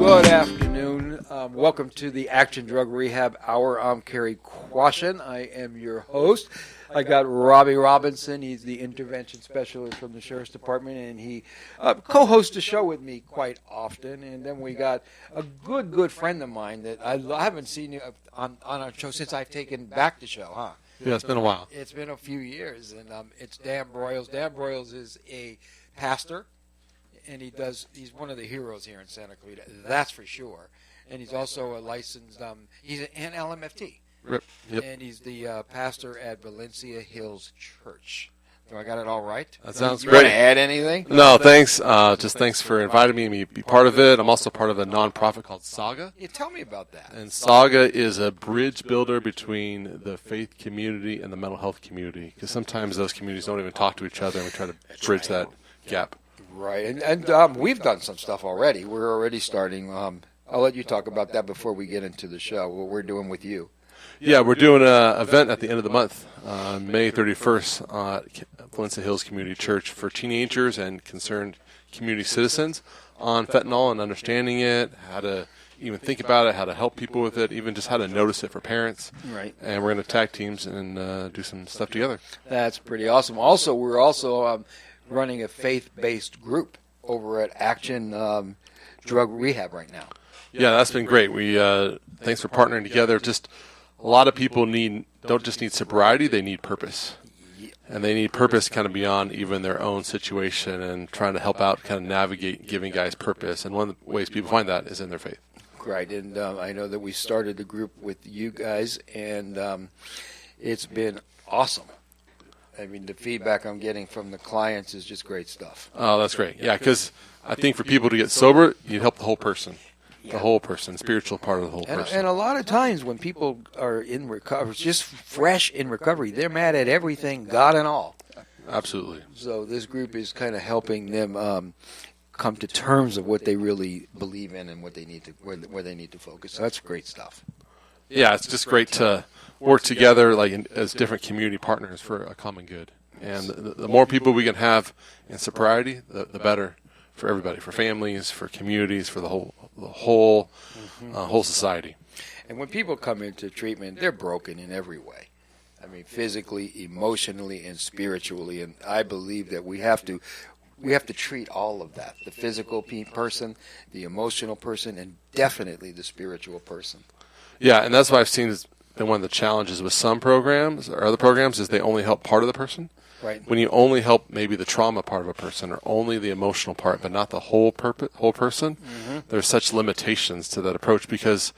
Good afternoon. Welcome to the Action Drug Rehab Hour. I'm Cary Quashen. I am your host. I got Robbie Robinson. He's the intervention specialist from the Sheriff's Department, and he co-hosts the show with me quite often. And then we got a good friend of mine that I haven't seen you on our show since I've taken back the show, huh? Yeah, it's been a while. It's been a few years, and it's Dan Broyles. Dan Broyles is a pastor, and he's one of the heroes here in Santa Clarita, that's for sure. And he's also a licensed, he's an LMFT. Yep. And he's the pastor at Valencia Hills Church. So I got it all right? That sounds you great. Want to add anything? No, thanks. Just thanks for inviting me to be part of it. I'm also part of a nonprofit called Saga. Yeah, tell me about that. And Saga is a bridge builder between the faith community and the mental health community, because sometimes those communities don't even talk to each other, and we try to bridge that gap. Right, and we've done some stuff already. We're already starting. I'll let you talk about that before we get into the show, what we're doing with you. Yeah, we're doing an event at the end of the month, May 31st, at Valencia Hills Community Church for teenagers and concerned community citizens on fentanyl and understanding it, how to even think about it, how to help people with it, even just how to notice it for parents. Right. And we're going to tag teams and do some stuff together. That's pretty awesome. Also, we're also running a faith-based group over at Action Drug Rehab right now. Yeah, that's been great. We thanks for partnering together. Just a lot of people don't just need sobriety, they need purpose. And they need purpose kind of beyond even their own situation and trying to help out, kind of navigate giving guys purpose. And one of the ways people find that is in their faith. Right, and I know that we started the group with you guys, and it's been awesome. I mean, the feedback I'm getting from the clients is just great stuff. Oh, that's great. Yeah, because I think for people to get sober, you help the whole person. The whole person, spiritual part of the whole person. And a lot of times when people are in recovery, just fresh in recovery, they're mad at everything, God and all. Absolutely. So this group is kind of helping them come to terms of what they really believe in and what they need to, where they need to focus. So that's great stuff. Yeah, it's just great to work together as different community partners for a common good. And the more people we can have in sobriety, the better for everybody, for families, for communities, for the whole society. And when people come into treatment, they're broken in every way. I mean, physically, emotionally, and spiritually. And I believe that we have to treat all of that: the physical person, the emotional person, and definitely the spiritual person. Yeah, and that's what I've seen has been one of the challenges with some programs or other programs is they only help part of the person. Right. When you only help maybe the trauma part of a person or only the emotional part, but not the whole person, there's such limitations to that approach because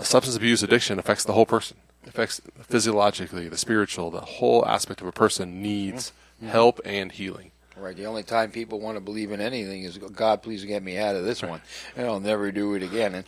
substance abuse addiction affects the whole person. It affects physiologically, the spiritual, the whole aspect of a person needs help and healing. Right. The only time people want to believe in anything is, God, please get me out of this one, and I'll never do it again. And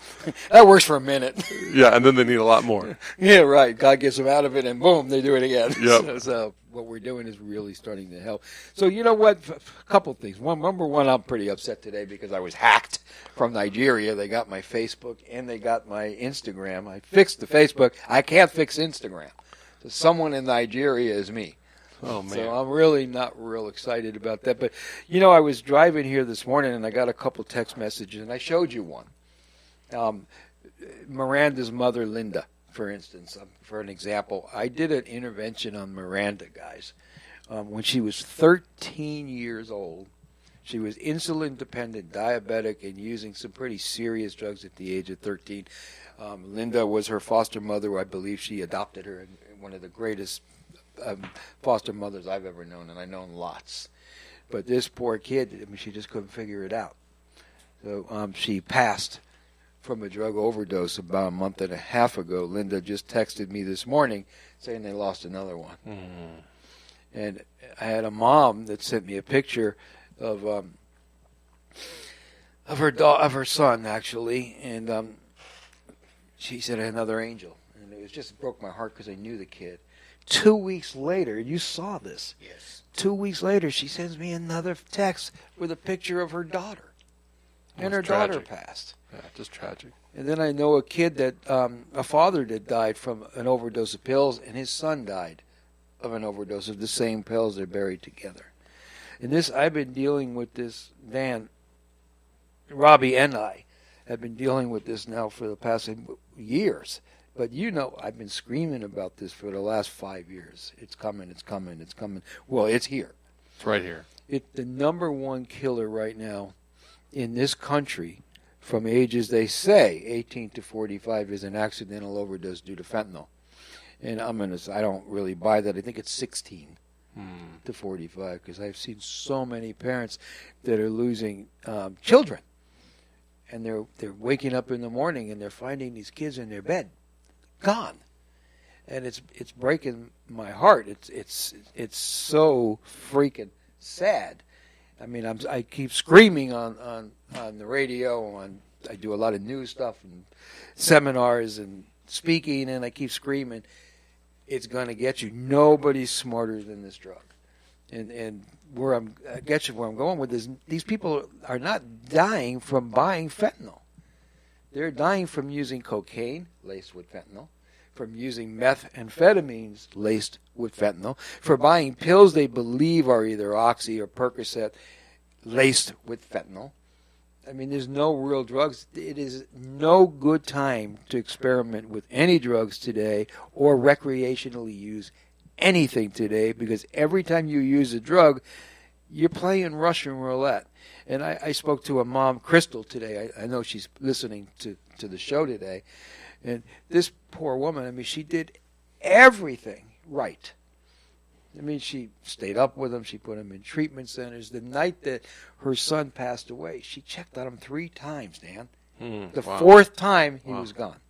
that works for a minute. Yeah, and then they need a lot more. Yeah, right. God gets them out of it, and boom, they do it again. Yep. So what we're doing is really starting to help. So you know what? A couple things. Number one, I'm pretty upset today because I was hacked from Nigeria. They got my Facebook and they got my Instagram. I fixed the Facebook. I can't fix Instagram. So someone in Nigeria is me. Oh, man. So I'm really not real excited about that. But, you know, I was driving here this morning, and I got a couple text messages, and I showed you one. Miranda's mother, Linda, for instance, for an example. I did an intervention on Miranda, guys. When she was 13 years old, she was insulin-dependent, diabetic, and using some pretty serious drugs at the age of 13. Linda was her foster mother. I believe she adopted her, and one of the greatest foster mothers I've ever known, and I've known lots. But this poor kid, I mean, she just couldn't figure it out. So she passed from a drug overdose about a month and a half ago. Linda just texted me this morning saying they lost another one. And I had a mom that sent me a picture of her son, actually, and she said another angel, and it just broke my heart because I knew the kid. 2 weeks later, you saw this. Yes. 2 weeks later, she sends me another text with a picture of her daughter. And her daughter passed. Yeah, just tragic. And then I know a kid that, a father that died from an overdose of pills, and his son died of an overdose of the same pills. They're buried together. And this, I've been dealing with this, Dan, Robbie and I have been dealing with this now for the past years. But I've been screaming about this for the last 5 years. It's coming, it's coming, it's coming. Well, it's here. It's right here. The number one killer right now in this country from ages, they say, 18 to 45 is an accidental overdose due to fentanyl. And I don't really buy that. I think it's 16 to 45 because I've seen so many parents that are losing children. And they're waking up in the morning and they're finding these kids in their bed. Gone, and it's breaking my heart. It's so freaking sad. I mean, I keep screaming on the radio. I do a lot of news stuff and seminars and speaking, and I keep screaming, it's going to get you. Nobody's smarter than this drug. And where I'm going with this, these people are not dying from buying fentanyl. They're dying from using cocaine laced with fentanyl, from using methamphetamines laced with fentanyl, for buying pills they believe are either Oxy or Percocet laced with fentanyl. I mean, there's no real drugs. It is no good time to experiment with any drugs today or recreationally use anything today, because every time you use a drug, you're playing Russian roulette. And I spoke to a mom, Crystal, today. I know she's listening to the show today. And this poor woman, I mean, she did everything right. I mean, she stayed up with him. She put him in treatment centers. The night that her son passed away, she checked on him 3 times, Dan. The wow. 4th time, he was gone.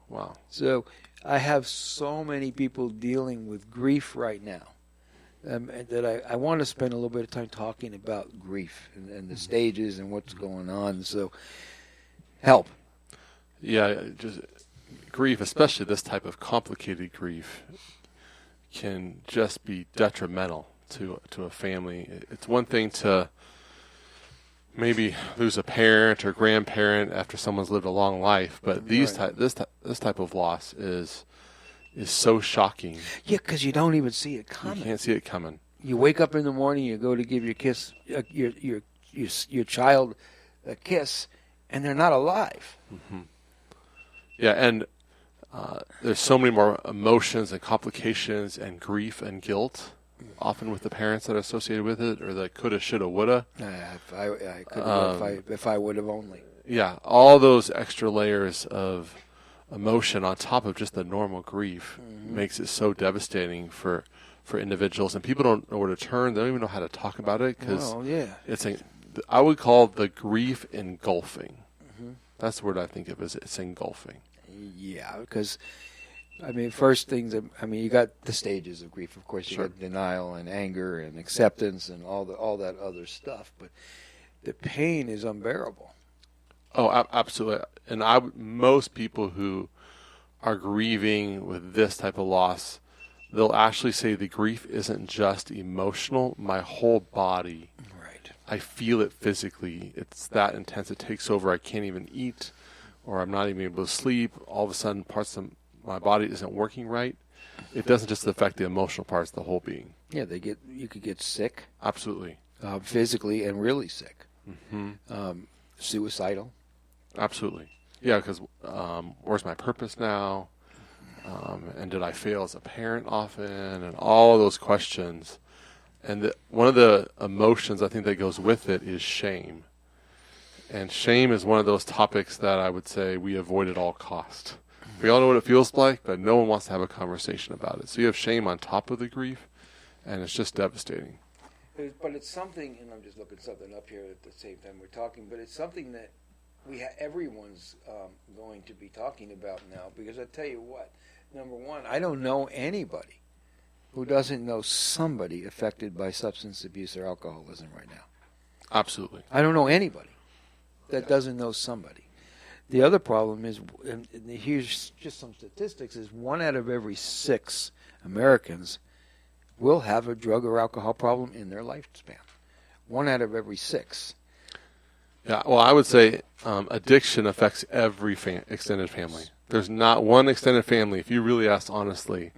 Wow. So I have so many people dealing with grief right now. That I want to spend a little bit of time talking about grief and the stages and what's going on. So, help. Yeah, just grief, especially this type of complicated grief, can just be detrimental to a family. It's one thing to maybe lose a parent or grandparent after someone's lived a long life, but this type of loss is so shocking. Yeah, because you don't even see it coming. You can't see it coming. You wake up in the morning, you go to give your child a kiss, and they're not alive. Mm-hmm. Yeah, and there's so many more emotions and complications and grief and guilt, often with the parents that are associated with it, or the coulda, shoulda, woulda. If I would have only. Yeah, all those extra layers of emotion on top of just the normal grief makes it so devastating for individuals, and people don't know where to turn. They don't even know how to talk about it because I would call the grief engulfing. That's the word I think of as it's engulfing. Yeah, because I mean, first things. I mean, you got the stages of grief. Of course, you got denial and anger and acceptance and all that other stuff. But the pain is unbearable. Oh, absolutely. And most people who are grieving with this type of loss, they'll actually say the grief isn't just emotional. My whole body, I feel it physically. It's that intense. It takes over. I can't even eat, or I'm not even able to sleep. All of a sudden, parts of my body isn't working right. It doesn't just affect the emotional parts, the whole being. Yeah, you could get sick. Absolutely. Physically and really sick. Suicidal. Absolutely. Yeah, because where's my purpose now? And did I fail as a parent often? And all those questions. And one of the emotions I think that goes with it is shame. And shame is one of those topics that I would say we avoid at all cost. We all know what it feels like, but no one wants to have a conversation about it. So you have shame on top of the grief, and it's just devastating. But it's something, and I'm just looking something up here at the same time we're talking, but it's something that everyone's going to be talking about now, because I tell you what, number one, I don't know anybody who doesn't know somebody affected by substance abuse or alcoholism right now. Absolutely. I don't know anybody that doesn't know somebody. The other problem is, and here's just some statistics, is 1 out of every 6 Americans will have a drug or alcohol problem in their lifespan. 1 out of every 6. Yeah, well, I would say addiction affects every extended family. There's not one extended family, if you really ask honestly,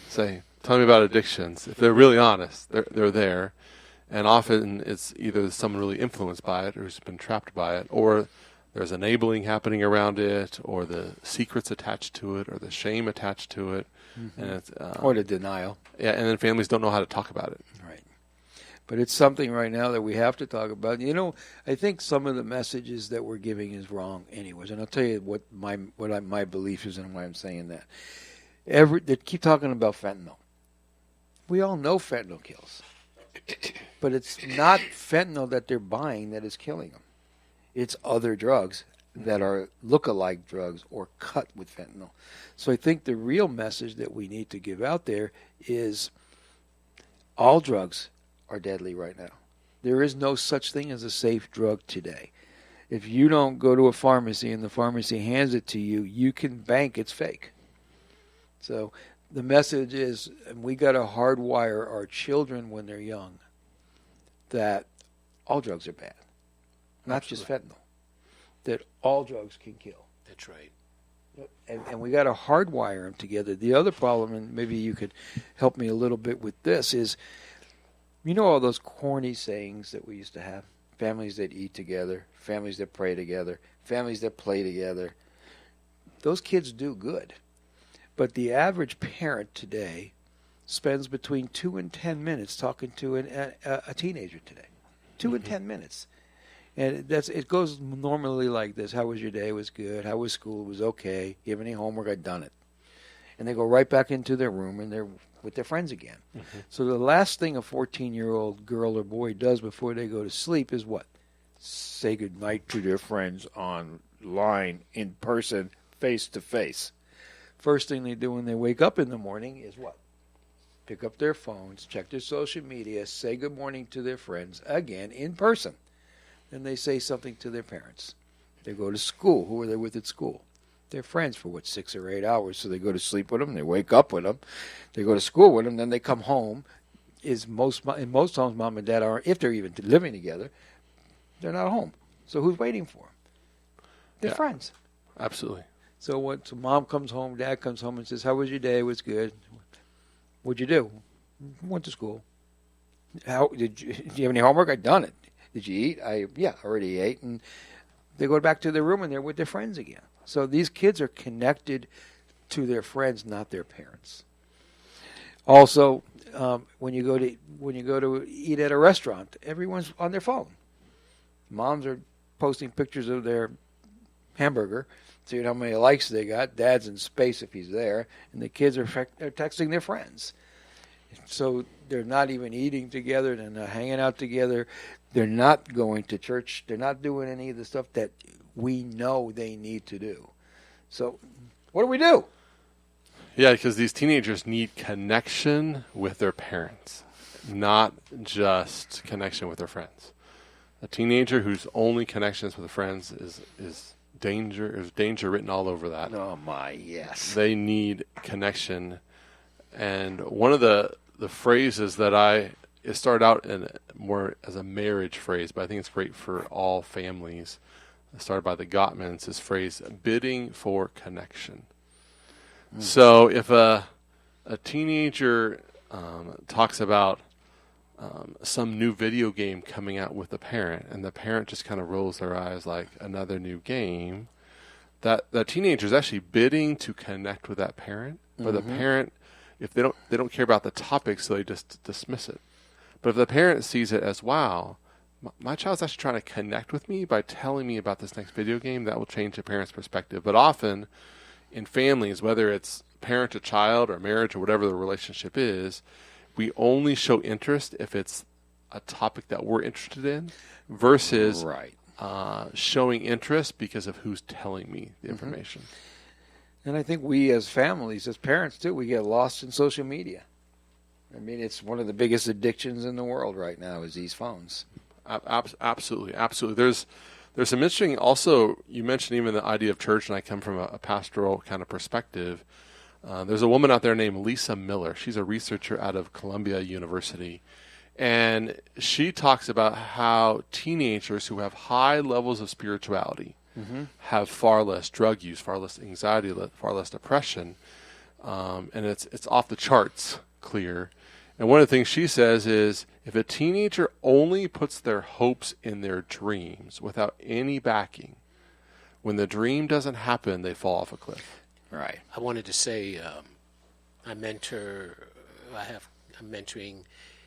say, tell me about addictions. If they're really honest, they're there. And often it's either someone really influenced by it or who's been trapped by it, or there's enabling happening around it, or the secrets attached to it, or the shame attached to it, and it's, or the denial. Yeah, and then families don't know how to talk about it. Right. But it's something right now that we have to talk about. You know, I think some of the messages that we're giving is wrong anyways. And I'll tell you what my belief is and why I'm saying that. They keep talking about fentanyl. We all know fentanyl kills. But it's not fentanyl that they're buying that is killing them. It's other drugs that are look-alike drugs or cut with fentanyl. So I think the real message that we need to give out there is all drugs are deadly right now. There is no such thing as a safe drug today. If you don't go to a pharmacy and the pharmacy hands it to you, you can bank it's fake. So the message is, we got to hardwire our children when they're young that all drugs are bad, not just fentanyl, that all drugs can kill. That's right. And we got to hardwire them together. The other problem, and maybe you could help me a little bit with this, is you know all those corny sayings that we used to have? Families that eat together, families that pray together, families that play together. Those kids do good. But the average parent today spends between 2 and 10 minutes talking to a teenager today. 2 and 10 minutes. And it goes normally like this. How was your day? It was good. How was school? It was okay. You have any homework? I've done it. And they go right back into their room and they're with their friends again. Mm-hmm. So the last thing a 14-year-old girl or boy does before they go to sleep is what? Say goodnight to their friends online, in person, face to face. First thing they do when they wake up in the morning is what? Pick up their phones, check their social media, say good morning to their friends, again, in person. Then they say something to their parents. They go to school. Who are they with at school? Their friends for, 6 or 8 hours. So they go to sleep with them, they wake up with them, they go to school with them, then they come home. In most homes, mom and dad are, if they're even living together, they're not home. So who's waiting for them? Their friends. Absolutely. So mom comes home, dad comes home and says, how was your day? It was good. What'd you do? Went to school. Did you have any homework? I've done it. Did you eat? I already ate. And they go back to their room and they're with their friends again. So these kids are connected to their friends, not their parents. Also, when you go to eat at a restaurant, everyone's on their phone. Moms are posting pictures of their hamburger, seeing how many likes they got. Dad's in space if he's there, and the kids are texting their friends. So they're not even eating together. They're not hanging out together. They're not going to church. They're not doing any of the stuff that we know they need to do. So what do we do? Yeah, because these teenagers need connection with their parents, not just connection with their friends. A teenager whose only connections with friends is danger. There's danger written all over that. Oh my, yes. They need connection. And one of the phrases that it started out in more as a marriage phrase, but I think it's great for all families. It started by the Gottmans, this phrase, bidding for connection. So if a teenager talks about some new video game coming out with the parent, and the parent just kind of rolls their eyes like another new game, that teenager is actually bidding to connect with that parent, but the parent, if they don't care about the topic, so they just dismiss it. But if the parent sees it as, wow, my child's actually trying to connect with me by telling me about this next video game, that will change the parent's perspective. But often in families, whether it's parent to child or marriage or whatever the relationship is, we only show interest if it's a topic that we're interested in versus showing interest because of who's telling me the information. And I think we as families, as parents too, we get lost in social media. I mean, it's one of the biggest addictions in the world right now is these phones. Absolutely. There's some interesting, also, you mentioned even the idea of church, and I come from a pastoral kind of perspective. There's a woman out there named Lisa Miller. She's a researcher out of Columbia University. And she talks about how teenagers who have high levels of spirituality have far less drug use, far less anxiety, far less depression. And it's off the charts clear. And one of the things she says is, if a teenager only puts their hopes in their dreams without any backing, When the dream doesn't happen, they fall off a cliff. Right. I wanted to say I'm mentoring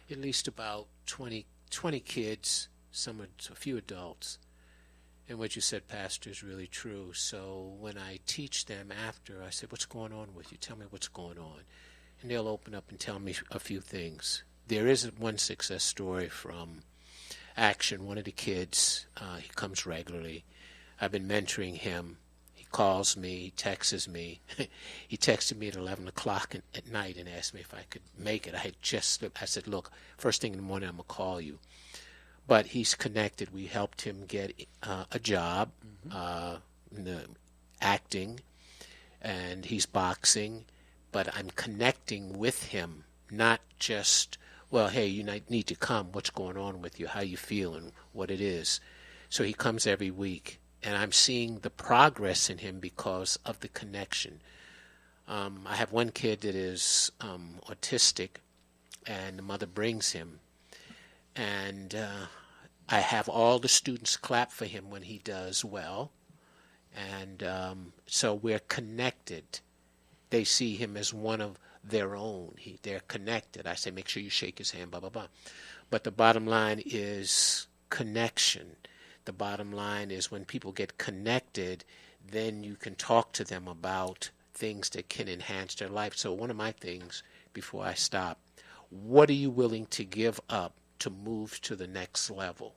at least about 20 kids, a few adults. And what you said, Pastor, is really true. So when I teach them after, I said, what's going on with you? Tell me what's going on. And they'll open up and tell me a few things. There is one success story from Action. One of the kids, he comes regularly. I've been mentoring him. He calls me, he texts me. He texted me at 11 o'clock at night and asked me if I could make it. I had just slipped. I said, look, first thing in the morning I'm going to call you. But he's connected. We helped him get a job in the acting, and he's boxing. But I'm connecting with him, not just, well, hey, you need to come. What's going on with you? How you feeling? What it is. So he comes every week, and I'm seeing the progress in him because of the connection. I have one kid that is autistic, and the mother brings him. And I have all the students clap for him when he does well. And so we're connected. They see him as one of their own. They're connected. I say, make sure you shake his hand, blah, blah, blah. But the bottom line is connection. The bottom line is when people get connected, then you can talk to them about things that can enhance their life. So one of my things, before I stop, what are you willing to give up to move to the next level?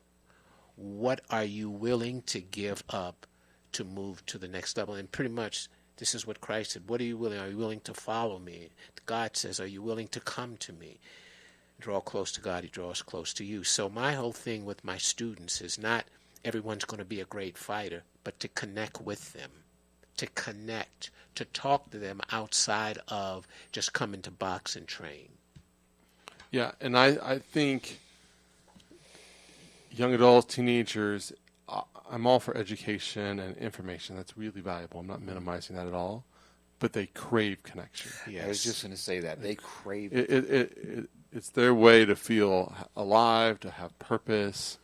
What are you willing to give up to move to the next level? And pretty much this is what Christ said. What are you willing? Are you willing to follow me? God says, are you willing to come to me? Draw close to God, he draws close to you. So my whole thing with my students is not everyone's going to be a great fighter, but to connect with them, to connect, to talk to them outside of just coming to box and train. Yeah, and I think young adults, teenagers, I'm all for education and information. That's really valuable. I'm not minimizing that at all. But they crave connection. Yes. I was just going to say that. They crave it. It's their way to feel alive, to have purpose.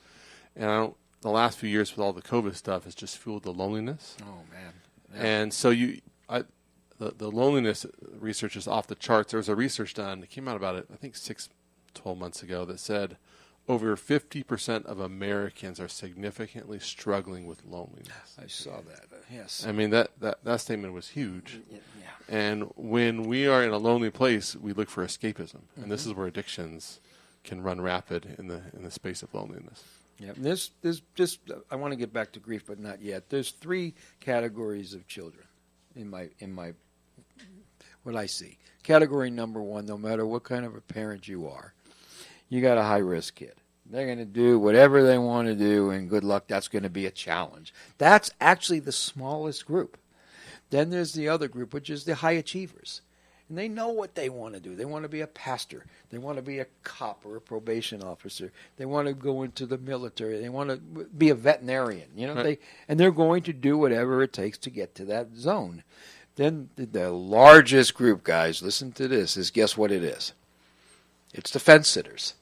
And the last few years with all the COVID stuff has just fueled the loneliness. Oh, man. Yeah. And so the loneliness research is off the charts. There was a research done that came out about it, I think 12 months ago, that said over 50% of Americans are significantly struggling with loneliness. I saw that. Yes. I mean, that statement was huge. Yeah. And when we are in a lonely place, we look for escapism. And this is where addictions can run rapid in the space of loneliness. Yeah. There's just I want to get back to grief, but not yet. There's 3 categories of children in my what I see. Category number 1, no matter what kind of a parent you are, you got a high-risk kid. They're going to do whatever they want to do, and good luck, that's going to be a challenge. That's actually the smallest group. Then there's the other group, which is the high achievers. And they know what they want to do. They want to be a pastor. They want to be a cop or a probation officer. They want to go into the military. They want to be a veterinarian. Right. They're going to do whatever it takes to get to that zone. Then the largest group, guys, listen to this, is guess what it is? It's the fence sitters.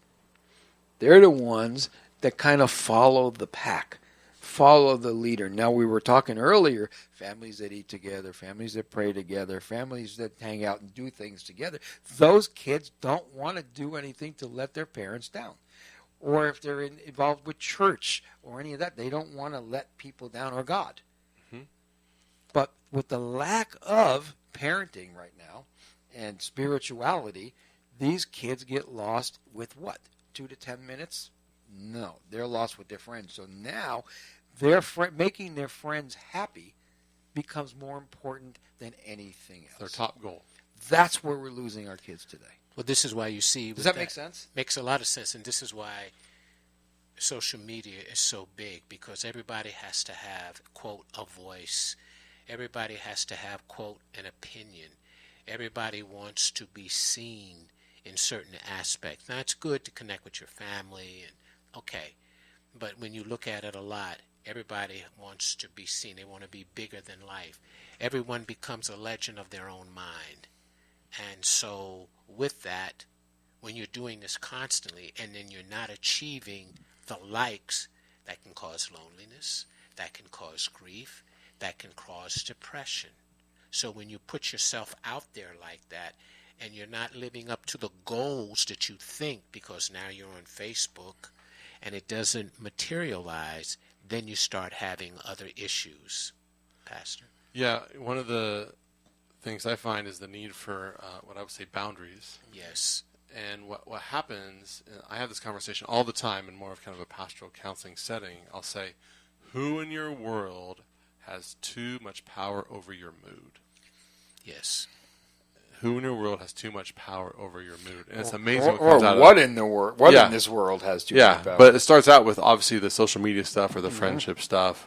They're the ones that kind of follow the pack, follow the leader. Now, we were talking earlier, families that eat together, families that pray together, families that hang out and do things together. Those kids don't want to do anything to let their parents down. Or if they're involved with church or any of that, they don't want to let people down or God. Mm-hmm. But with the lack of parenting right now and spirituality, these kids get lost with what? 2 to 10 minutes? No, they're lost with their friends. So now, making their friends happy becomes more important than anything else. Their top goal. That's where we're losing our kids today. Well, this is why you see... Does that make sense? Makes a lot of sense, and this is why social media is so big, because everybody has to have, quote, a voice. Everybody has to have, quote, an opinion. Everybody wants to be seen in certain aspects. Now, it's good to connect with your family, and okay, but when you look at it a lot, everybody wants to be seen. They want to be bigger than life. Everyone becomes a legend of their own mind. And so with that, when you're doing this constantly and then you're not achieving the likes, that can cause loneliness, that can cause grief, that can cause depression. So when you put yourself out there like that, and you're not living up to the goals that you think, because now you're on Facebook and it doesn't materialize, then you start having other issues. Pastor? Yeah, one of the things I find is the need for what I would say boundaries. Yes. And what happens, I have this conversation all the time in more of kind of a pastoral counseling setting. I'll say, who in your world has too much power over your mood? Yes. Who in your world has too much power over your mood? And it's amazing what comes out what of in the world? What in this world has too much power? But it starts out with obviously the social media stuff or the friendship stuff.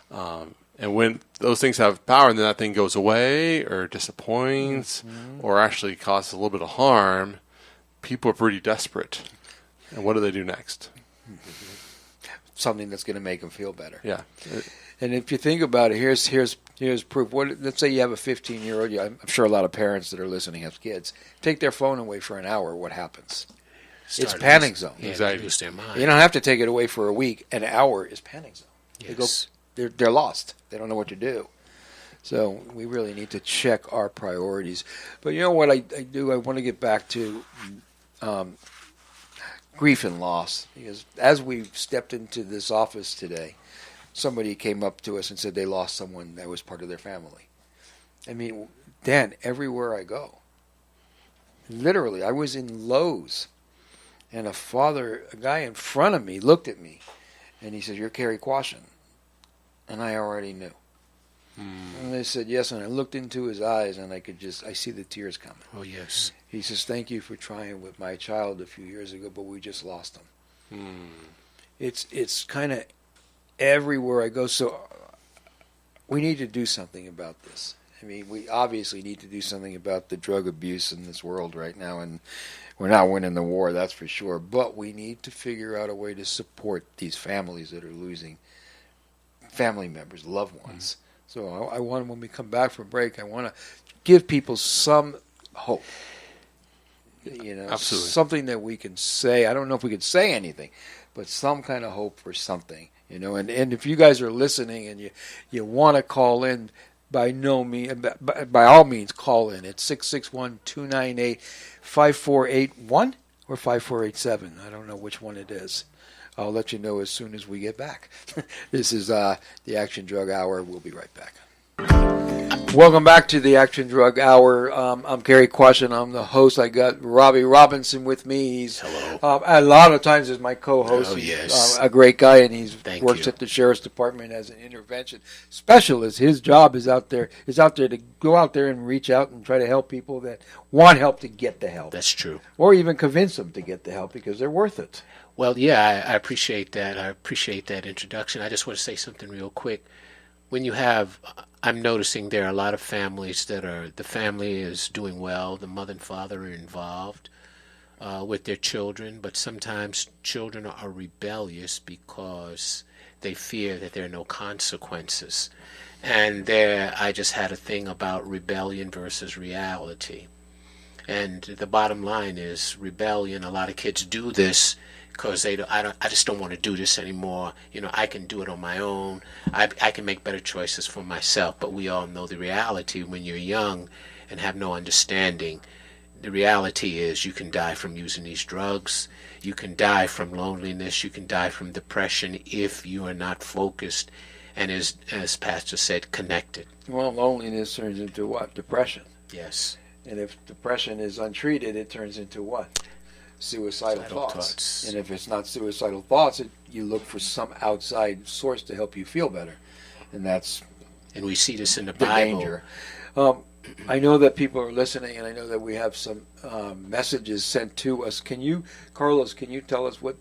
And when those things have power and then that thing goes away or disappoints or actually causes a little bit of harm, people are pretty desperate. And what do they do next? Something that's going to make them feel better. Yeah. And if you think about it, here's proof. Let's say you have a 15-year-old. I'm sure a lot of parents that are listening have kids. Take their phone away for an hour. What happens? It's panic zone. Yeah, Anxiety. lose their mind. You don't have to take it away for a week. An hour is panic zone. Yes. They're lost. They don't know what to do. So we really need to check our priorities. But you know what I do? I want to get back to grief and loss. Because as we stepped into this office today, somebody came up to us and said they lost someone that was part of their family. I mean, Dan, everywhere I go, literally, I was in Lowe's, and a guy in front of me looked at me, and he said, "You're Cary Quashen." And I already knew. And I said, yes, and I looked into his eyes, and I see the tears coming. Oh, yes. He says, "Thank you for trying with my child a few years ago, but we just lost him." It's kind of everywhere I go. So we need to do something about this. I mean, we obviously need to do something about the drug abuse in this world right now, and we're not winning the war, that's for sure. But we need to figure out a way to support these families that are losing family members, loved ones. So I want, when we come back from break, I want to give people some hope. You know, Absolutely. Something that we can say. I don't know if we can say anything, but some kind of hope for something. You know, and if you guys are listening and you want to call in, by all means, call in. It's 661-298-5481 or 5487. I don't know which one it is. I'll let you know as soon as we get back. This is the Action Drug Hour. We'll be right back. Welcome back to the Action Drug Hour. I'm Cary Quashen. I'm the host. I got Robbie Robinson with me. He's a lot of times is my co-host. Oh, yes. He's a great guy, and he works you. at the Sheriff's Department as an intervention specialist. His job is out there to go out there and reach out and try to help people that want help to get the help. That's true. Or even convince them to get the help because they're worth it. Well, yeah, I appreciate that. I appreciate that introduction. I just want to say something real quick. When you have, I'm noticing there are a lot of families the family is doing well, the mother and father are involved with their children, but sometimes children are rebellious because they fear that there are no consequences. And there, I just had a thing about rebellion versus reality. And the bottom line is rebellion. A lot of kids do this because I just don't want to do this anymore. You know, I can do it on my own. I can make better choices for myself. But we all know the reality when you're young and have no understanding. The reality is you can die from using these drugs. You can die from loneliness. You can die from depression if you are not focused and, as Pastor said, connected. Well, loneliness turns into what? Depression. Yes. And if depression is untreated, it turns into what? Suicidal thoughts. And if it's not suicidal thoughts, you look for some outside source to help you feel better. And that's And we see this in the the Bible. danger. I know that people are listening, and I know that we have some messages sent to us. Carlos, can you tell us what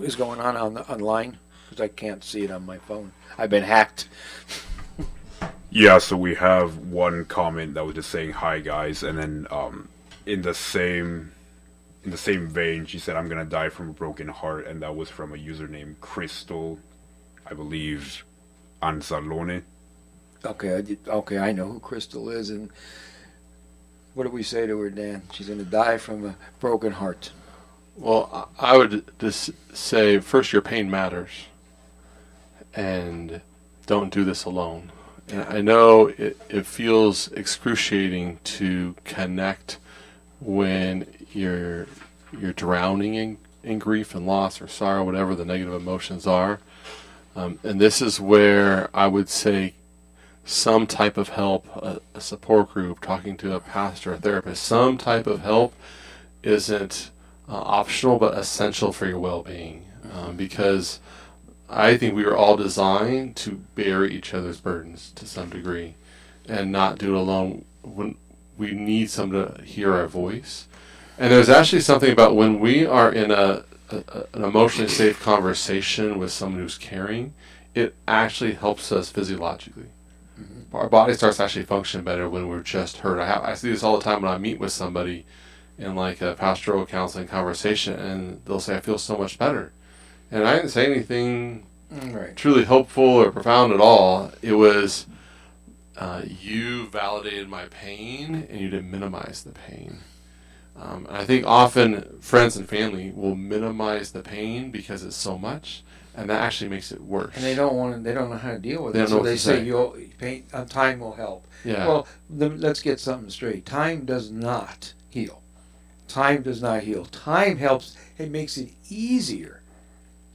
is going on online? Because I can't see it on my phone. I've been hacked. Yeah, so we have one comment that was just saying hi guys, and then in the same vein, she said, "I'm gonna die from a broken heart," and that was from a user named Crystal, I believe, Anzalone. Okay, I know who Crystal is, and what do we say to her, Dan? She's going to die from a broken heart. Well, I would just say, first, your pain matters, and don't do this alone. And I know it feels excruciating to connect when you're drowning in grief and loss or sorrow, whatever the negative emotions are. And this is where I would say some type of help, a support group, talking to a pastor, a therapist, some type of help isn't optional but essential for your well-being, because I think we were all designed to bear each other's burdens to some degree and not do it alone. When we need someone to hear our voice. And there's actually something about when we are in an emotionally safe conversation with someone who's caring, it actually helps us physiologically. Our body starts to actually function better when we're just heard. I see this all the time when I meet with somebody in like a pastoral counseling conversation, and they'll say, I feel so much better. And I didn't say anything truly hopeful or profound at all. It was, you validated my pain, and you didn't minimize the pain. And I think often friends and family will minimize the pain because it's so much, and that actually makes it worse. And they don't know how to deal with They it, don't know so what they to say say. time will help. Yeah. Well, let's get something straight. Time does not heal. Time does not heal. Time helps. It makes it easier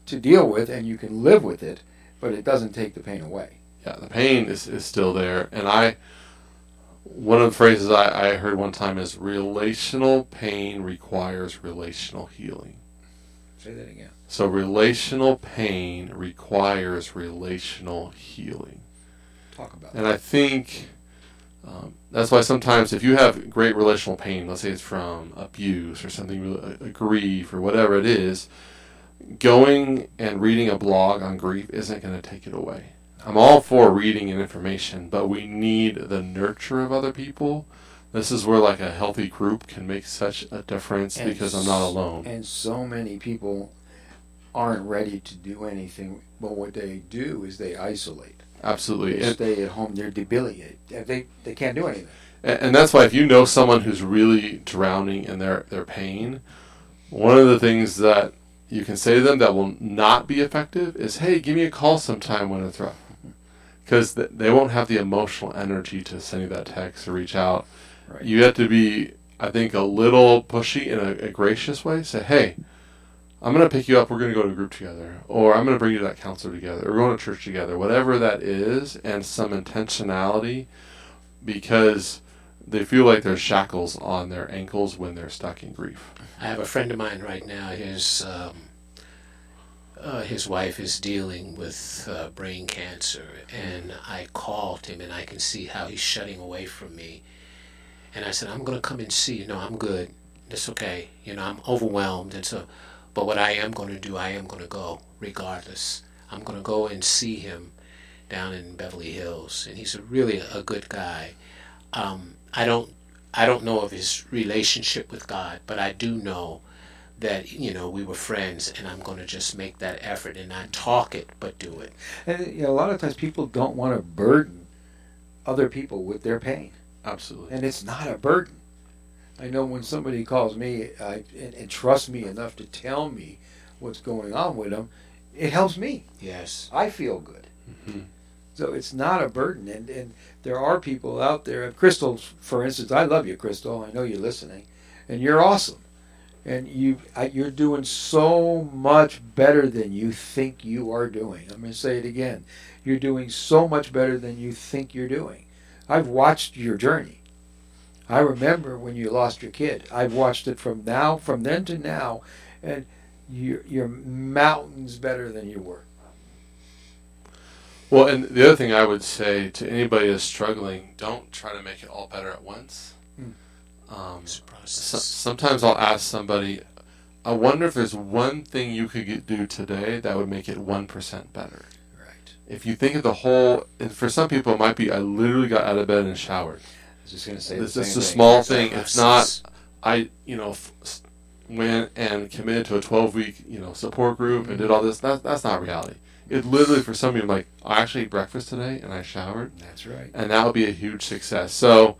to deal with, and you can live with it, but it doesn't take the pain away. Yeah, the pain is still there. And one of the phrases I heard one time is, relational pain requires relational healing. Say that again. So relational pain requires relational healing. Talk about And I think that's why sometimes if you have great relational pain, let's say it's from abuse or something, a grief or whatever it is, going and reading a blog on grief isn't going to take it away. I'm all for reading and information, but we need the nurture of other people. This is where like a healthy group can make such a difference, because I'm not alone. And so many people aren't ready to do anything, but what they do is they isolate. Absolutely. They stay at home. They're debilitated. They can't do anything. And that's why if you know someone who's really drowning in their pain, one of the things that you can say to them that will not be effective is, hey, give me a call sometime when it's rough. Because they won't have the emotional energy to send you that text or reach out. Right. You have to be, I think, a little pushy in a gracious way. Say, hey, I'm going to pick you up. We're going to go to a group together. Or I'm going to bring you to that counselor together. Or we're going to church together. Whatever that is, and some intentionality, because they feel like there's shackles on their ankles when they're stuck in grief. I have a friend of mine right now. His wife is dealing with brain cancer, and I called him, and I can see how he's shutting away from me. And I said, I'm going to come and see you. No, I'm good. It's okay. I'm overwhelmed. And so, but what I am going to do, I am going to go regardless. I'm going to go and see him down in Beverly Hills, and he's really a good guy. I don't know of his relationship with God, but I do know that we were friends, and I'm going to just make that effort and not talk it, but do it. And a lot of times people don't want to burden other people with their pain. Absolutely. And it's not a burden. I know when somebody calls me and trusts me enough to tell me what's going on with them, it helps me. Yes. I feel good. Mm-hmm. So it's not a burden. And there are people out there. Crystal, for instance, I love you, Crystal. I know you're listening. And you're awesome. And you're doing so much better than you think you are doing. I'm going to say it again. You're doing so much better than you think you're doing. I've watched your journey. I remember when you lost your kid. I've watched it from then to now, and you're mountains better than you were. Well, and the other thing I would say to anybody that's struggling, don't try to make it all better at once. Sometimes I'll ask somebody, I wonder if there's one thing you could do today that would make it 1% better. Right. If you think of the whole, and for some people it might be, I literally got out of bed and showered. I was just going to say This the is same a thing. small thing. It's not, went and committed to a 12-week, support group and did all this. That's not reality. It literally, for some people, like, I actually ate breakfast today and I showered. That's right. And that would be a huge success. So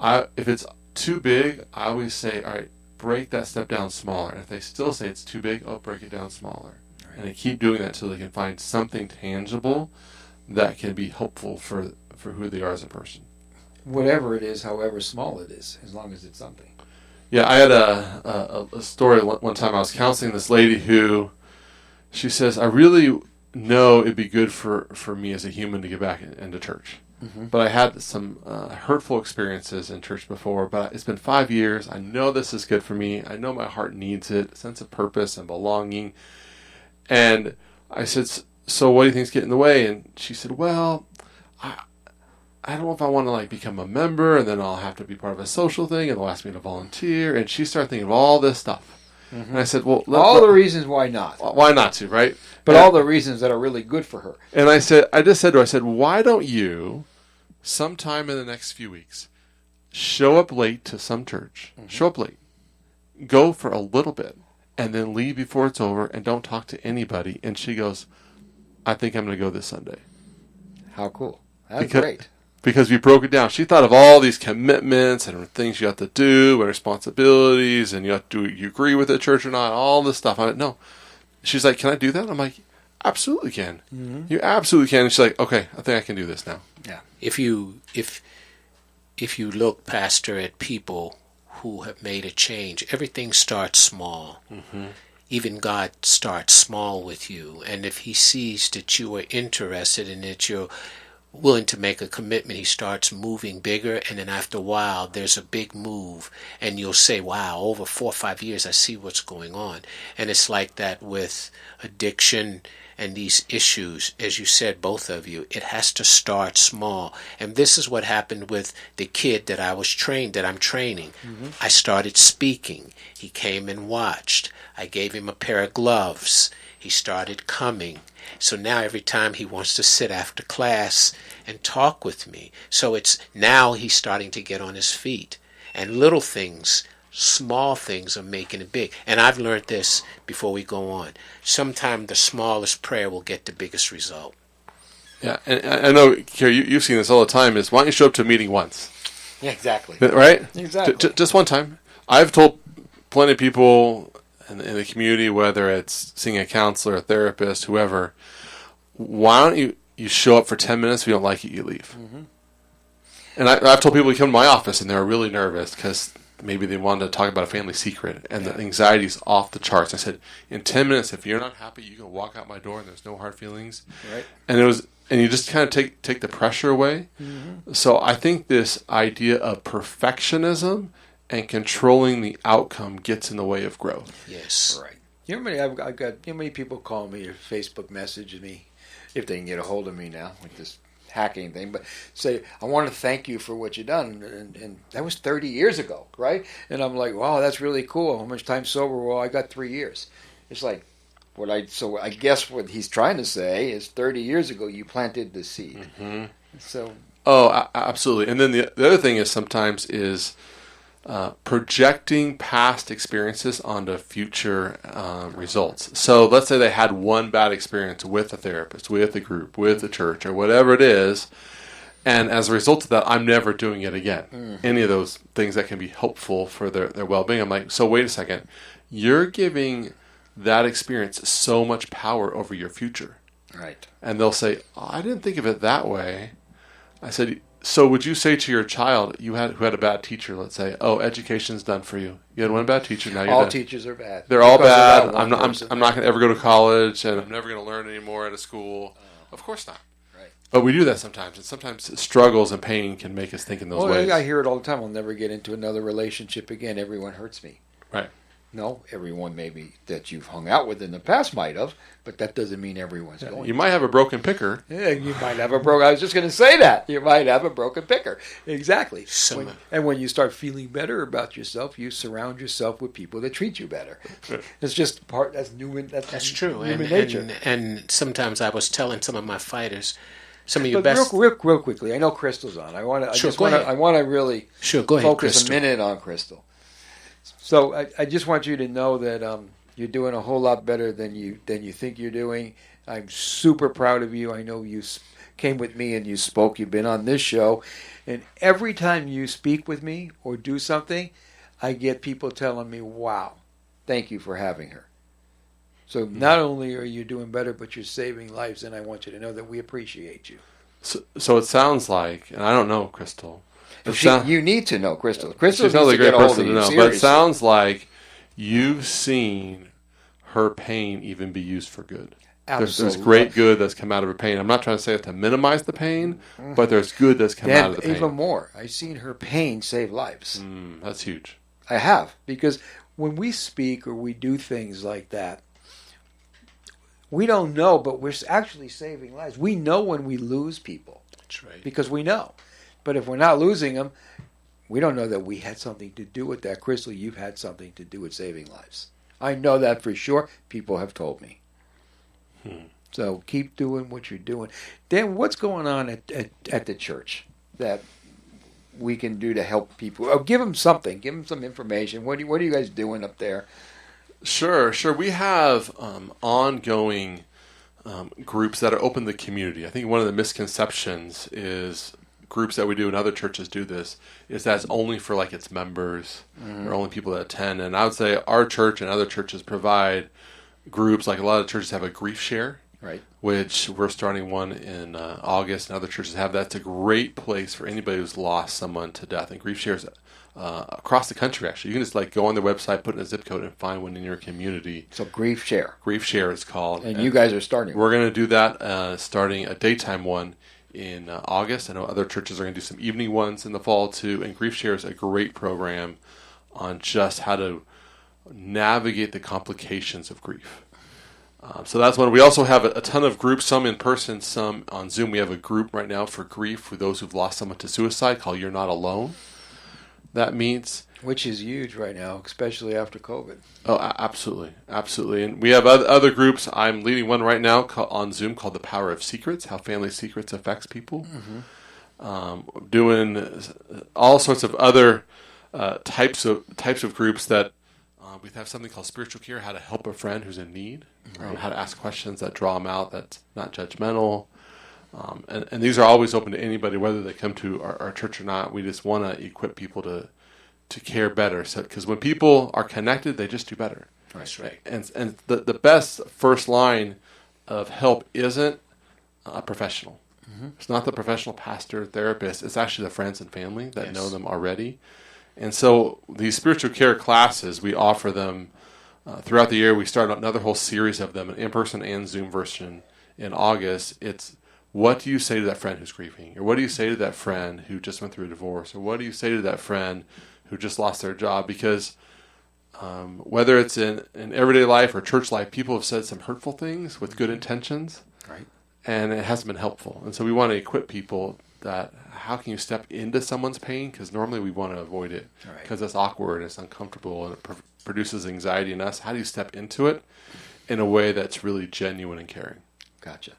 if it's too big, I always say, all right, break that step down smaller. And if they still say it's too big, I'll break it down smaller. Right. And they keep doing that until they can find something tangible that can be helpful for for who they are as a person. Whatever it is, however small it is, as long as it's something. Yeah, I had a story one time. I was counseling this lady who, she says, I really know it'd be good for me as a human to get back into church. Mm-hmm. But I had some hurtful experiences in church before, but it's been 5 years. I know this is good for me. I know my heart needs it, a sense of purpose and belonging. And I said, so what do you think's getting in the way? And she said, well, I don't know if I want to like become a member, and then I'll have to be part of a social thing, and they'll ask me to volunteer. And she started thinking of all this stuff. Mm-hmm. And I said, well, all the reasons why not. Why not to, right? But all the reasons that are really good for her. And I just said to her, why don't you, sometime in the next few weeks, show up late to some church, show up late, go for a little bit, and then leave before it's over, and don't talk to anybody. And she goes, I think I'm going to go this Sunday. How cool. That's great. Because we broke it down. She thought of all these commitments and things you have to do and responsibilities, and you agree with the church or not, all this stuff. I went, no. She's like, can I do that? I'm like, absolutely can. Mm-hmm. You absolutely can. And she's like, okay, I think I can do this now. Yeah. If you look, Pastor, at people who have made a change, everything starts small. Mm-hmm. Even God starts small with you. And if he sees that you are interested and that you're willing to make a commitment, he starts moving bigger, and then after a while there's a big move, and you'll say, wow, over 4 or 5 years I see what's going on. And it's like that with addiction and these issues, as you said, both of you. It has to start small. And this is what happened with the kid that I'm training. Mm-hmm. I started speaking. He came and watched. I gave him a pair of gloves. He started coming. So now every time he wants to sit after class and talk with me. So it's now he's starting to get on his feet. And little things, small things are making it big. And I've learned this before we go on. Sometimes the smallest prayer will get the biggest result. Yeah, and I know, Cary, you've seen this all the time, is why don't you show up to a meeting once? Yeah, exactly. Right? Exactly. Just one time. I've told plenty of people in the community, whether it's seeing a counselor, a therapist, whoever, why don't you show up for 10 minutes? If you don't like it, you leave. Mm-hmm. And I've told people to come to my office, and they're really nervous because maybe they wanted to talk about a family secret, and the anxiety's off the charts. I said, in 10 minutes, if you're not happy, you can walk out my door, and there's no hard feelings. Right. And you just kind of take the pressure away. Mm-hmm. So I think this idea of perfectionism and controlling the outcome gets in the way of growth. Yes. Right. You know how many I've got? You know how many people call me or Facebook message me, if they can get a hold of me now with this hacking thing, but say, I want to thank you for what you've done, and that was 30 years ago, right? And I'm like, wow, that's really cool. How much time sober? Well, I got 3 years. It's like, so I guess what he's trying to say is 30 years ago you planted the seed. Mm-hmm. So. Oh, absolutely. And then the other thing is sometimes is projecting past experiences onto future results. So let's say they had one bad experience with a therapist, with a group, with the church, or whatever it is, and as a result of that, I'm never doing it again. Mm-hmm. Any of those things that can be helpful for their well-being. I'm like, so wait a second. You're giving that experience so much power over your future. Right. And they'll say, oh, I didn't think of it that way. I said, so would you say to your child who had a bad teacher, let's say, oh, education's done for you. You had one bad teacher, now you're all done. Teachers are bad. They're all bad. I'm not going to ever go to college, and I'm never going to learn anymore at a school. Of course not. Right. But we do that sometimes, and sometimes struggles and pain can make us think in those ways. I hear it all the time. I'll never get into another relationship again. Everyone hurts me. Right. No, everyone maybe that you've hung out with in the past might have, but that doesn't mean everyone's going. You might have a broken picker. Yeah, you might have a broken. I was just going to say that. You might have a broken picker. Exactly. And when you start feeling better about yourself, you surround yourself with people that treat you better. It's just part. That's new. That's true. Human nature. And sometimes I was telling some of my fighters, some of your but best. Real quickly. I know Crystal's on. I want to really focus Crystal. a minute on Crystal. So I just want you to know that you're doing a whole lot better than you think you're doing. I'm super proud of you. I know you came with me and you spoke. You've been on this show. And every time you speak with me or do something, I get people telling me, wow, thank you for having her. So not only are you doing better, but you're saving lives, and I want you to know that we appreciate you. So it sounds like, and I don't know, Crystal. You need to know Crystal. Crystal She's needs probably to a great get a hold person of to you. know. But it Seriously. sounds like you've seen her pain even be used for good. There's great good that's come out of her pain. I'm not trying to say it to minimize the pain, but there's good that's come out of the pain. Even more, I've seen her pain save lives. That's huge. I have, because when we speak or we do things like that, we don't know, but we're actually saving lives. We know when we lose people. That's right. Because we know. But if we're not losing them, we don't know that we had something to do with that. Crystal, you've had something to do with saving lives. I know that for sure. People have told me. So keep doing what you're doing. Dan, what's going on at the church that we can do to help people? Oh, give them something. Give them some information. What are you guys doing up there? Sure. We have ongoing groups that are open to the community. I think one of the misconceptions is groups that we do and other churches do this is that's only for like its members or only people that attend. And I would say our church and other churches provide groups, like a lot of churches have a grief share, Right. which we're starting one in August, and other churches have that. It's a great place for anybody who's lost someone to death. And grief shares across the country, actually. You can just like go on their website, put in a zip code, and find one in your community. So Grief Share. Grief share is called. And you guys are starting. We're going to do that, starting a daytime one in August. I know other churches are going to do some evening ones in the fall too. And Grief Share is a great program on just how to navigate the complications of grief. So that's one. We also have a ton of groups, some in person, some on Zoom. We have a group right now for grief for those who've lost someone to suicide called You're Not Alone. That means... Which is huge right now, especially after COVID. Oh, absolutely. Absolutely. And we have other groups. I'm leading one right now on Zoom called The Power of Secrets, How Family Secrets Affects People. Doing all sorts of other types of groups that we have something called Spiritual Care, how to help a friend who's in need, how to ask questions that draw them out, that's not judgmental. And these are always open to anybody, whether they come to our church or not. We just want to equip people to care better. So, because when people are connected, they just do better. That's right. And the best first line of help isn't a professional. It's not the professional pastor, therapist. It's actually the friends and family that know them already. And so these spiritual care classes, we offer them throughout the year. We start another whole series of them, an in-person and Zoom version in August. It's what do you say to that friend who's grieving? Or what do you say to that friend who just went through a divorce? Or what do you say to that friend who just lost their job? Because whether it's in everyday life or church life, people have said some hurtful things with good intentions. Right. And it hasn't been helpful. And so we want to equip people that how can you step into someone's pain? Because normally we want to avoid it because it's awkward, it's uncomfortable, and it produces anxiety in us. How do you step into it in a way that's really genuine and caring? Gotcha.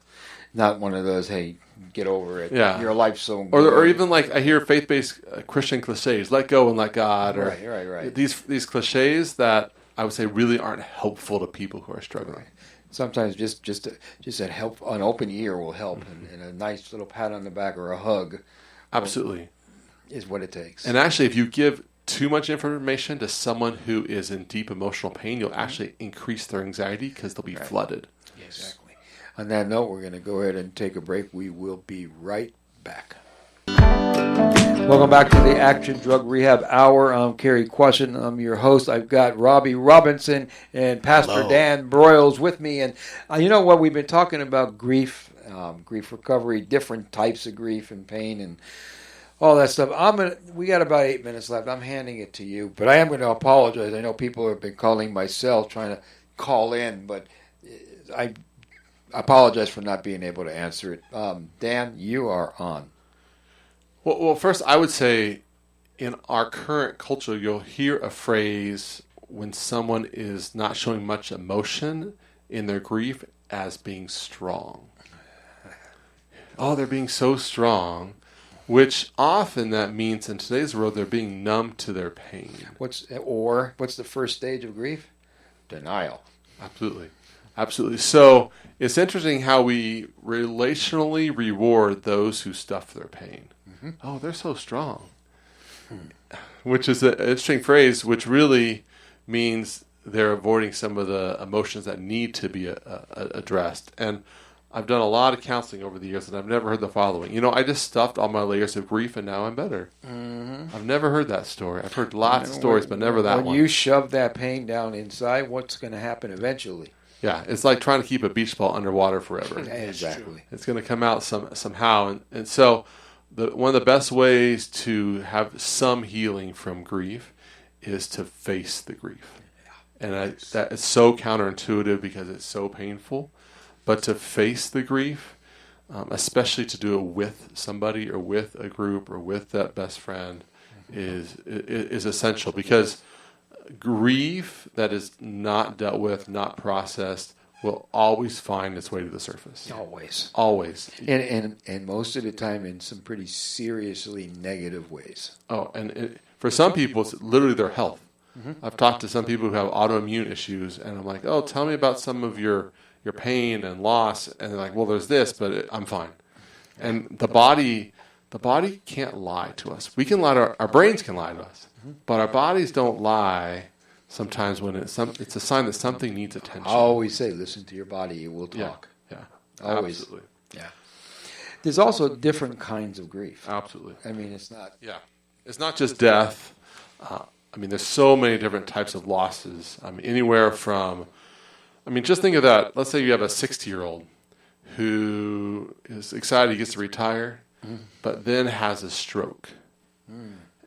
Not one of those, hey, get over it. Yeah. Your life's so good. Or even like I hear faith-based Christian cliches, let go and let God. Or Right. These cliches that I would say really aren't helpful to people who are struggling. Right. Sometimes just an open ear will help, and a nice little pat on the back or a hug. Absolutely. Is what it takes. And actually, if you give too much information to someone who is in deep emotional pain, you'll actually increase their anxiety because they'll be flooded. Yes. Exactly. On that note, we're going to go ahead and take a break. We will be right back. Welcome back to the Action Drug Rehab Hour. I'm Cary Quashen. I'm your host. I've got Robbie Robinson and Pastor Dan Broyles with me. And you know what? We've been talking about grief, grief recovery, different types of grief and pain, and all that stuff. We got about 8 minutes left. I'm handing it to you, but I am going to apologize. I know people have been calling my cell trying to call in, but I apologize for not being able to answer it. Dan, you are on. Well, first, I would say in our current culture, you'll hear a phrase when someone is not showing much emotion in their grief as being strong. Oh, they're being so strong, which often that means in today's world they're being numb to their pain. What's the first stage of grief? Denial. Absolutely. So it's interesting how we relationally reward those who stuff their pain. Oh, they're so strong. Which is an interesting phrase, which really means they're avoiding some of the emotions that need to be addressed. And I've done a lot of counseling over the years, and I've never heard the following. I just stuffed all my layers of grief, and now I'm better. Mm-hmm. I've never heard that story. I've heard lots of stories, but never that one. When you shove that pain down inside, what's going to happen eventually? Yeah, it's like trying to keep a beach ball underwater forever. Exactly. It's going to come out somehow. And so one of the best ways to have some healing from grief is to face the grief. And that is so counterintuitive because it's so painful. But to face the grief, especially to do it with somebody or with a group or with that best friend, is essential, because grief that is not dealt with, not processed, will always find its way to the surface. Always. And most of the time in some pretty seriously negative ways. Oh, and for some people, it's literally their health. Mm-hmm. I've talked to some people who have autoimmune issues, and I'm like, oh, tell me about some of your pain and loss, and they're like, well, there's this, but I'm fine. And the body can't lie to us. We can lie to our brains can lie to us, but our bodies don't lie. Sometimes when it's a sign that something needs attention. I always say, listen to your body; it will talk. Yeah, always. Absolutely. Yeah. There's also different kinds of grief. Absolutely. I mean, it's not. Yeah, it's not just death. There's so many different types of losses. Anywhere from. Just think of that. Let's say you have a 60-year-old who is excited he gets to retire, but then has a stroke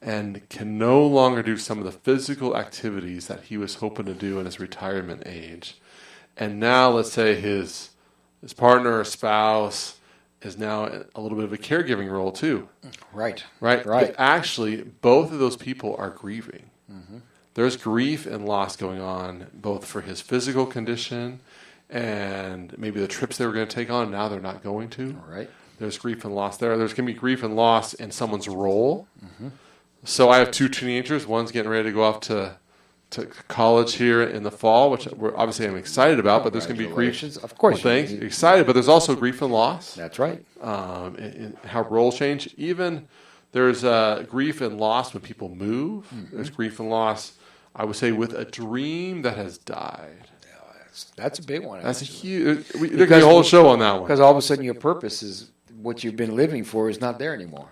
and can no longer do some of the physical activities that he was hoping to do in his retirement age. And now let's say his partner or spouse is now a little bit of a caregiving role too. Right. But actually, both of those people are grieving. Mm-hmm. There's grief and loss going on, both for his physical condition and maybe the trips they were going to take on, now they're not going to. Right. There's grief and loss there. There's going to be grief and loss in someone's role. Mm-hmm. So I have two teenagers. One's getting ready to go off to college here in the fall, which I'm excited about, but there's going to be grief. Of course. Thanks. Excited, but there's also grief and loss. That's right. In how roles change. Even there's grief and loss when people move. Mm-hmm. There's grief and loss, I would say, with a dream that has died. That's a big one. That's a huge. There could be a whole show on that one. Because all of a sudden your purpose is what you've been living for is not there anymore.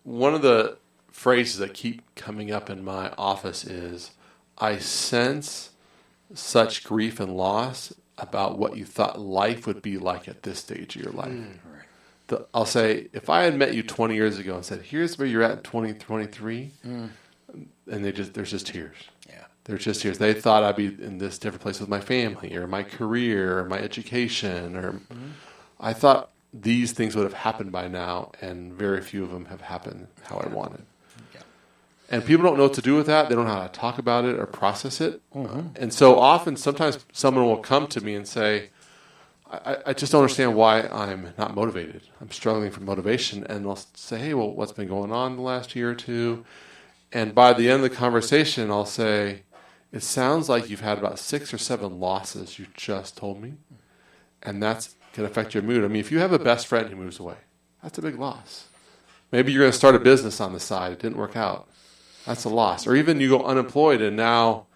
One of the phrases that keep coming up in my office is, I sense such grief and loss about what you thought life would be like at this stage of your life. Right. I'll say, if I had met you 20 years ago and said, here's where you're at in 2023, and there's just tears. Yeah. There's just tears. They thought I'd be in this different place with my family or my career or my education. Or I thought these things would have happened by now, and very few of them have happened how I wanted. And people don't know what to do with that. They don't know how to talk about it or process it. Mm-hmm. And so sometimes someone will come to me and say, I just don't understand why I'm not motivated. I'm struggling for motivation. And they'll say, hey, well, what's been going on the last year or two? And by the end of the conversation, I'll say, it sounds like you've had about 6 or 7 losses you just told me. And that's going to affect your mood. If you have a best friend who moves away, that's a big loss. Maybe you're going to start a business on the side. It didn't work out. That's a loss. Or even you go unemployed and now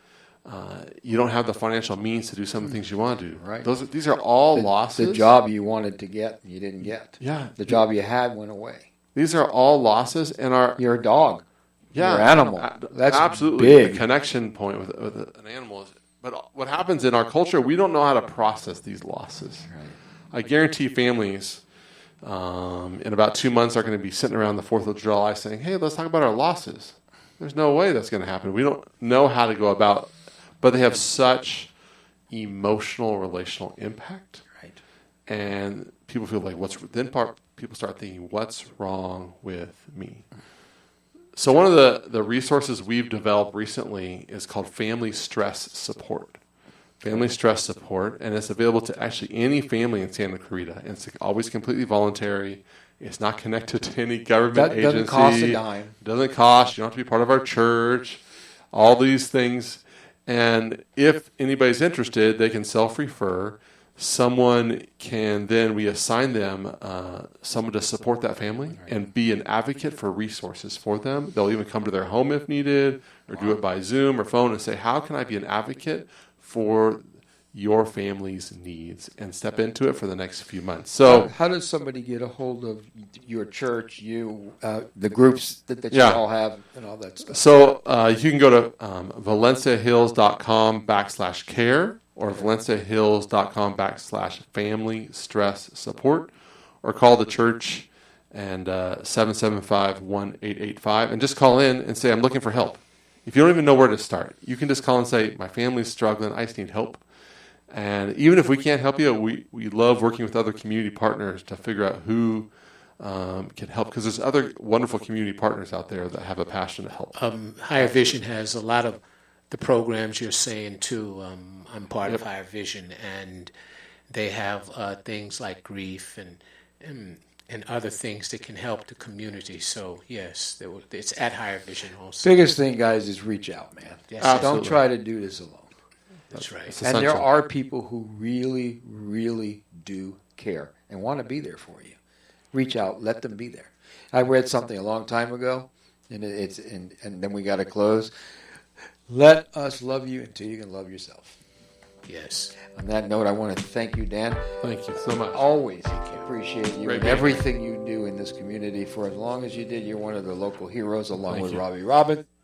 you don't have the financial means to do some of the things you want to do. Right. These are all losses. The job you wanted to get, you didn't get. Yeah. The job you had went away. These are all losses. And you're a dog. Yeah. You're an animal. That's absolutely big. The connection point with an animal is. But what happens in our culture, we don't know how to process these losses. Right. I guarantee families in about 2 months are going to be sitting around the 4th of July saying, hey, let's talk about our losses. There's no way that's going to happen. We don't know how to go about, but they have such emotional, relational impact. Right. And people feel like, people start thinking, what's wrong with me? So one of the resources we've developed recently is called Family Stress Support. Family Stress Support, and it's available to actually any family in Santa Clarita. And it's always completely voluntary. It's not connected to any government agency. Doesn't cost a dime. Doesn't cost. You don't have to be part of our church. All these things. And if anybody's interested, they can self-refer. Someone can then, we assign them someone to support that family and be an advocate for resources for them. They'll even come to their home if needed or do it by Zoom or phone and say, how can I be an advocate for your family's needs and step into it for the next few months. So how does somebody get a hold of your church, the groups that you Yeah. all have, and all that stuff? So you can go to valenciahills.com/care or valenciahills.com/family stress support, or call the church and 775-1885 and just call in and say, I'm looking for help. If you don't even know where to start, you can just call and say, my family's struggling, I just need help. And even if we can't help you, we love working with other community partners to figure out who can help, because there's other wonderful community partners out there that have a passion to help. Higher Vision has a lot of the programs you're saying too. I'm part of Higher Vision, and they have things like grief and other things that can help the community. So yes, it's at Higher Vision also. Biggest thing, guys, is reach out, man. Yes, Don't absolutely. try to do this alone. That's right. It's And there essential. are people who really, really do care and want to be there for you. Reach out, let them be there. I read something a long time ago, and and then we got to close. Let us love you until you can love yourself. Yes. On that note, I want to thank you, Dan. Thank you so much. Always appreciate you Great and being everything you do in this community. For as long as you did, you're one of the local heroes, along Thank with you. Robbie Robin.